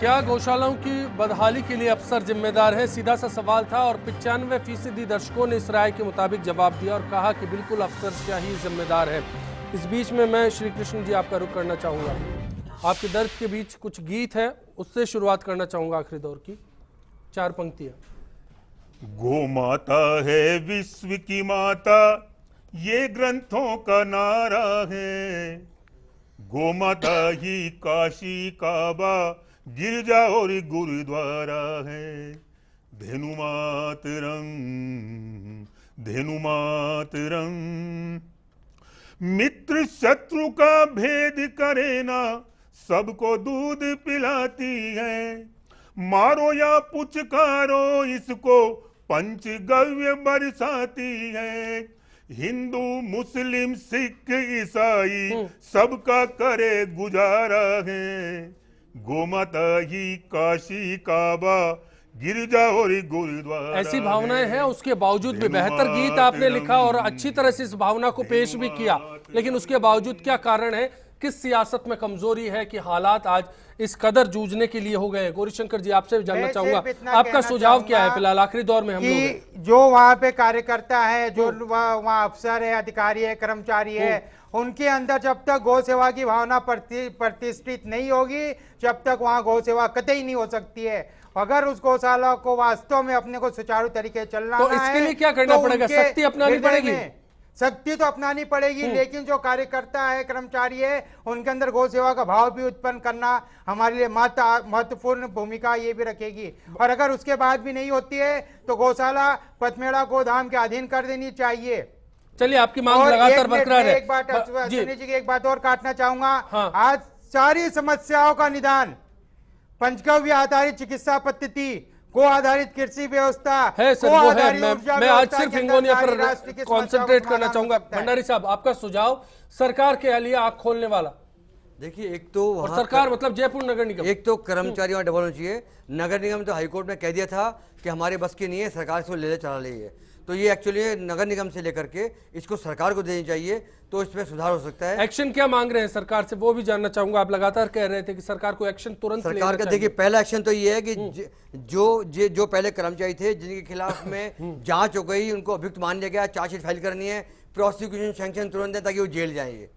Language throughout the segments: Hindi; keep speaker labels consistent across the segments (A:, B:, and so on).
A: क्या गौशालाओं की बदहाली के लिए अफसर जिम्मेदार है? सीधा सा सवाल था और 95% दर्शकों ने इस राय के मुताबिक जवाब दिया और कहा कि बिल्कुल अफसरशाही जिम्मेदार है। इस बीच में मैं श्री कृष्ण जी आपका रुख करना चाहूँगा। आपके दर्द के बीच कुछ गीत है, उससे शुरुआत करना चाहूँगा। आखिरी दौर की 4 पंक्तियाँ।
B: गो माता है विश्व की माता, ये ग्रंथों का नारा है। गो माता ही काशी काबा, गिरजा और गुरुद्वारा है। धेनु मातरम, धेनु मातरम। मित्र शत्रु का भेद करे ना, सबको दूध पिलाती है। मारो या पुचकारो इसको, पंचगव्य बरसाती है। हिंदू मुस्लिम सिख ईसाई सबका करे गुजारा है। गोमाता ही काशी काबा, गिरजा और गुरुद्वारा।
A: ऐसी भावनाएं हैं, उसके बावजूद भी बेहतर गीत आपने लिखा और अच्छी तरह से इस भावना को पेश भी किया, लेकिन उसके बावजूद क्या कारण है? किस सियासत में कमजोरी है कि हालात आज इस कदर जूझने के लिए हो गए हैं? गौरीशंकर जी आपसे भी जानना चाहूंगा, आपका सुझाव क्या है? फिलहाल आखिरी दौर में हम लोग
C: जो वहाँ पे कार्यकर्ता है, जो वहाँ अफसर है, अधिकारी है, कर्मचारी है, उनके अंदर जब तक गौ सेवा की भावना प्रतिष्ठित नहीं होगी, जब तक वहाँ गौ सेवा कतई नहीं हो सकती है। अगर उस गौशाला को वास्तव में अपने को सुचारू तरीके चलना
A: तो इसके लिए क्या करना पड़ेगा? सख्ती अपनानी पड़ेगी।
C: सख्ती तो अपनानी पड़ेगी, लेकिन जो कार्यकर्ता है, कर्मचारी है, उनके अंदर गौ सेवा का भाव भी उत्पन्न करना हमारे लिए महत्वपूर्ण भूमिका ये भी रखेगी। और अगर उसके बाद भी नहीं होती है तो गौशाला पथमेड़ा गोधाम के अधीन कर देनी चाहिए।
A: चलिए, आपकी मांग लगातार बरकरार है।
C: एक बात सुनी जी की एक बात और काटना चाहूंगा।
A: हाँ।
C: आज सारी समस्याओं का निदान पंचगव्य आधारित चिकित्सा पद्धति, को आधारित कृषि व्यवस्था
A: है सर, वो है। मैं आज सिर्फ हिंगोनिया पर कंसंट्रेट करना चाहूंगा। भंडारी साहब, आपका सुझाव सरकार के लिए आंख खोलने वाला।
D: देखिए, एक तो
A: और सरकार मतलब जयपुर नगर निगम,
D: एक तो कर्मचारियों का डबल होना चाहिए। नगर निगम तो हाईकोर्ट में कह दिया था कि हमारे बस की नहीं है, सरकार इसको ले चला रही है, तो ये एक्चुअली नगर निगम से लेकर के इसको सरकार को देनी चाहिए, तो इसमें सुधार हो सकता है।
A: एक्शन क्या मांग रहे हैं सरकार से, वो भी जानना चाहूंगा। आप लगातार कह रहे थे कि सरकार को एक्शन तुरंत
D: सरकार का देखिए, पहला एक्शन तो ये है कि जो पहले कर्मचारी थे जिनके खिलाफ में जांच हो गई, उनको अभियुक्त मान लिया गया, चार्जशीट फाइल करनी है, प्रोसिक्यूशन सैंक्शन तुरंत है ताकि वो जेल जाएंगे।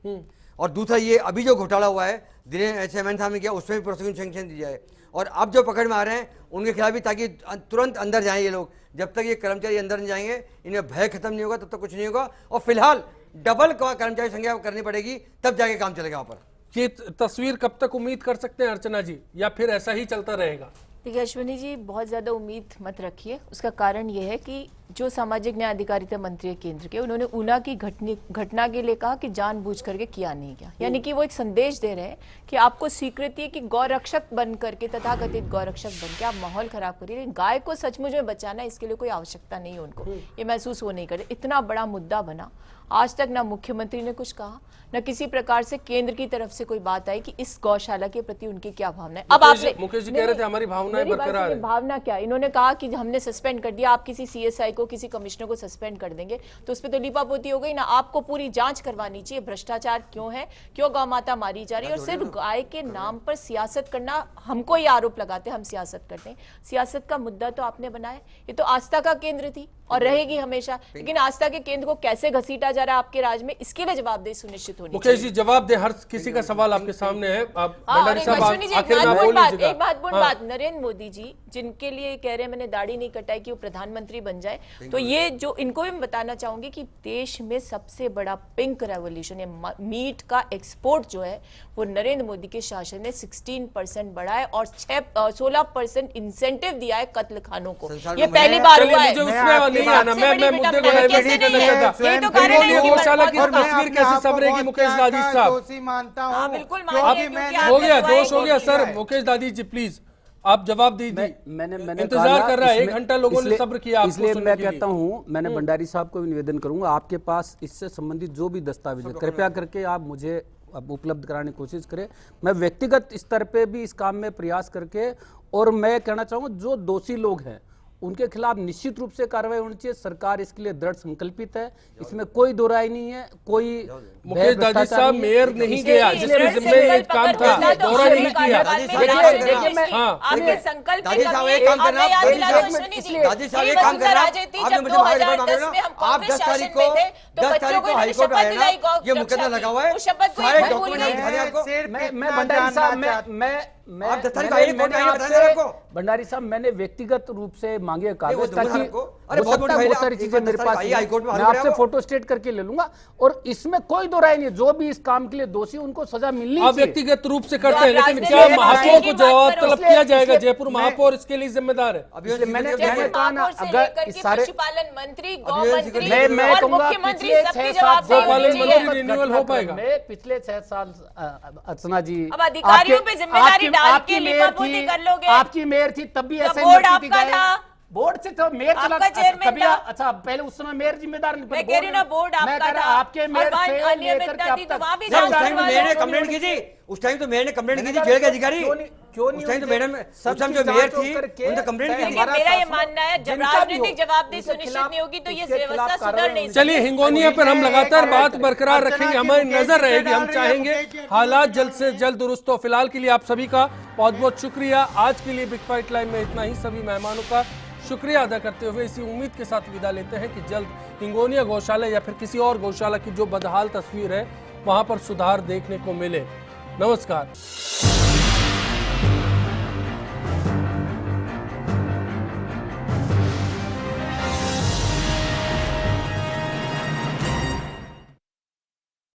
D: और दूसरा ये अभी जो घोटाला हुआ है दिनेश चेयरमैन साहब ने किया, उसमें भी प्रोसिक्यूशन सैंक्शन दी जाए। और अब जो पकड़ में आ रहे हैं उनके खिलाफ भी, ताकि तुरंत अंदर जाएं ये लोग। जब तक ये कर्मचारी अंदर नहीं जाएंगे, इन्हें भय खत्म नहीं होगा, तब तक कुछ नहीं होगा। और फिलहाल डबल कर्मचारी संख्या करनी पड़ेगी, तब जाके काम चलेगा वहां पर।
A: ये तस्वीर कब तक उम्मीद कर सकते हैं अर्चना जी, या फिर ऐसा ही चलता रहेगा?
E: देखिए अश्विनी जी, बहुत ज़्यादा उम्मीद मत रखिए। उसका कारण ये है कि जो सामाजिक न्याय अधिकारिता मंत्री है केंद्र के, उन्होंने ऊना की घटना के लिए कहा कि जानबूझ करके किया नहीं गया। यानी कि वो एक संदेश दे रहे हैं कि आपको स्वीकृति है कि गौरक्षक बन करके, तथाकथित गौरक्षक बन के आप माहौल खराब करिए। गाय को सचमुच में बचाना, इसके लिए कोई आवश्यकता नहीं है उनको, ये महसूस वो नहीं करे। इतना बड़ा मुद्दा बना, आज तक ना मुख्यमंत्री ने कुछ कहा, न किसी प्रकार से केंद्र की तरफ से कोई बात आई कि इस गौशाला के प्रति उनकी क्या भावना है। अब आपने
A: मुकेश जी कह रहे थे हमारी भावनाएं बरकरार है।
E: भावना क्या? इन्होंने कहा कि हमने सस्पेंड कर दिया। आप किसी सीएसआई को, किसी कमिश्नर को सस्पेंड कर देंगे तो उस पर तो लीपापोती हो गई ना। आपको पूरी जांच करवानी चाहिए, भ्रष्टाचार क्यों है, क्यों गौ माता मारी जा रही है। और सिर्फ गाय के नाम पर सियासत करना, हमको ये आरोप लगाते हैं हम सियासत करते हैं। सियासत का मुद्दा तो आपने बनाया, ये तो आस्था का केंद्र थी और रहेगी हमेशा, लेकिन आस्था के केंद्र को कैसे घसीटा जा रहा है आपके राज में, इसके लिए जवाबदेही सुनिश्चित होनी चाहिए।
A: मुकेश जी जवाब दे, हर किसी का सवाल आपके सामने है। आप भंडारी साहब
E: एक
A: आखिर
E: महत्वपूर्ण बात, नरेंद्र मोदी जी जिनके लिए कह रहे हैं मैंने दाढ़ी नहीं कटाई कि वो प्रधानमंत्री बन जाए, तो ये जो इनको भी बताना चाहूंगी कि देश में सबसे बड़ा पिंक रेवोल्यूशन है, मीट का एक्सपोर्ट जो है वो नरेंद्र मोदी के शासन ने 16% बढ़ाया और 16% इंसेंटिव दिया है कत्ल खानों को। ये पहली बार हुआ है।
A: मैं मुद्दे को डाइवर्ट करना चाहता।
E: यही तो कारण है कि
A: गौशाला की तस्वीर कैसे संवरेगी? मुकेश दादी साहब,
C: दोषी मानता हूं।
E: बिल्कुल
A: हो गया, दोष हो गया सर। मुकेश दादी जी प्लीज आप जवाब दीजिए।
F: मैंने
A: इंतजार कर रहा है, 1 घंटा लोगों ने सब्र किया।
F: इसलिए मैं कहता हूं, मैंने भंडारी साहब को भी निवेदन करूंगा, आपके पास इससे संबंधित जो भी दस्तावेज है कृपया करके आप मुझे अब उपलब्ध कराने की कोशिश करें। मैं व्यक्तिगत स्तर पे भी इस काम में प्रयास करके, और मैं कहना चाहूंगा जो दोषी लोग हैं उनके खिलाफ निश्चित रूप से कार्रवाई होनी चाहिए। सरकार इसके लिए दृढ़ संकल्पित है, इसमें कोई दो राय नहीं है। कोई
A: मुकेश दाजी साहब, मेयर नहीं गया जिसके जिम्मे ये काम था, दौरा नहीं किया।
E: आपके संकल्प
D: दादी साहब एक काम करना, दादी साहब एक काम करना, आपने मुझे आप 10 तारीख को हाईकोर्ट में आए ना, ये मुकदमा लगा हुआ है, सारे डॉक्यूमेंट दिखाने आपको।
F: मैं भंडारी साहब, मैं
D: आप 10 तारीख को हाईकोर्ट में बताने आपको।
F: भंडारी साहब, मैंने व्यक्तिगत रूप से मांगे कागज,
D: वो दूंगा
F: ताकि
D: आपको। अरे
F: हो
D: बहुत
F: सकता है
D: बड़ी
F: बहुत सारी
D: बात,
F: चीजें मेरे पास
D: आई हाईकोर्ट में
F: मैं
D: हाजिर
F: आपसे
D: है वो।
F: फोटो स्टेट करके ले लूंगा, और इसमें कोई दो राय नहीं। जो भी इस काम के लिए दोषी, उनको सजा मिलनी
A: आप
F: चाहिए।
A: व्यक्तिगत रूप से करते हैं, लेकिन क्या महापौर को जवाब तलब किया जाएगा? जयपुर महापौर इसके लिए जिम्मेदार है।
F: मैंने कहा ना, अगर इस सारे
E: पशुपालन मंत्री, गौ
D: अभी
E: मंत्री
F: मैं
E: और
F: कहूंगा
E: मुख्यमंत्री
F: पिछले
E: सबकी
F: 6
E: जवाबदेही
F: साल
A: गोपालन
E: होनी चाहिए।
A: मंत्री रिन्यूअल हो पाएगा।
F: मैं पिछले 6 साल अर्चना जी,
E: अब अधिकारियों पे जिम्मेदारी डाल के लिपापोती कर लोगे।
F: आपकी मेयर थी तब भी ऐसे
E: बोर्ड आपका था।
F: बोर्ड से तो मेयर चला,
E: आपका चेयरमैन
F: कभी
E: था।
F: अच्छा पहले उस समय मेयर जिम्मेदार नहीं,
E: मैं कह रही हूँ ना, बोर्ड
F: मैं
E: आपका
F: कह रहा
E: था।
F: आपके मेयर
E: और
F: से
E: अनियमितता
F: लेकर के
E: थी,
F: अब
E: तो
F: तक
E: वहाँ भी
D: सर, उस
E: जांच
D: टाइम तो मेयर ने
E: करवाओ।
D: कंप्लेंट की थी, उस टाइम तो मेयर ने कंप्लेंट की थी, जेल के अधिकारी।
F: क्यों नहीं
D: उस टाइम तो
F: हुई?
D: मैडम
F: सब
D: उस टाइम
F: की
D: जो मेयर
F: जांच
D: थी
F: करके
D: उन्होंने कंप्लेंट की
F: चाहे
D: थी।
E: देखिए, मेरा ये
F: हमारा
E: मानना है, जब
F: जिनका भी
E: राजनीतिक
F: हो,
E: जवाबदेही
F: उनके
E: सुनिश्चित
F: खिलाफ-
E: नहीं होगी तो ये
F: उसके खिलाफ
E: व्यवस्था सुधर
F: कार्रवाई
E: नहीं
F: होनी
A: चलिए, हिंगोनिया पर हम लगातार बात बरकरार रखेंगे, हमारी नजर रहेगी। हम चाहेंगे हालात जल्द से जल्द दुरुस्त हो। फिलहाल के लिए आप सभी का बहुत बहुत शुक्रिया। आज के लिए बिग फाइट लाइव में इतना ही। सभी मेहमानों का शुक्रिया अदा करते हुए इसी उम्मीद के साथ विदा लेते हैं कि जल्द हिंगोनिया गौशाला या फिर किसी और गौशाला की जो बदहाल तस्वीर है वहां पर सुधार देखने को मिले। नमस्कार।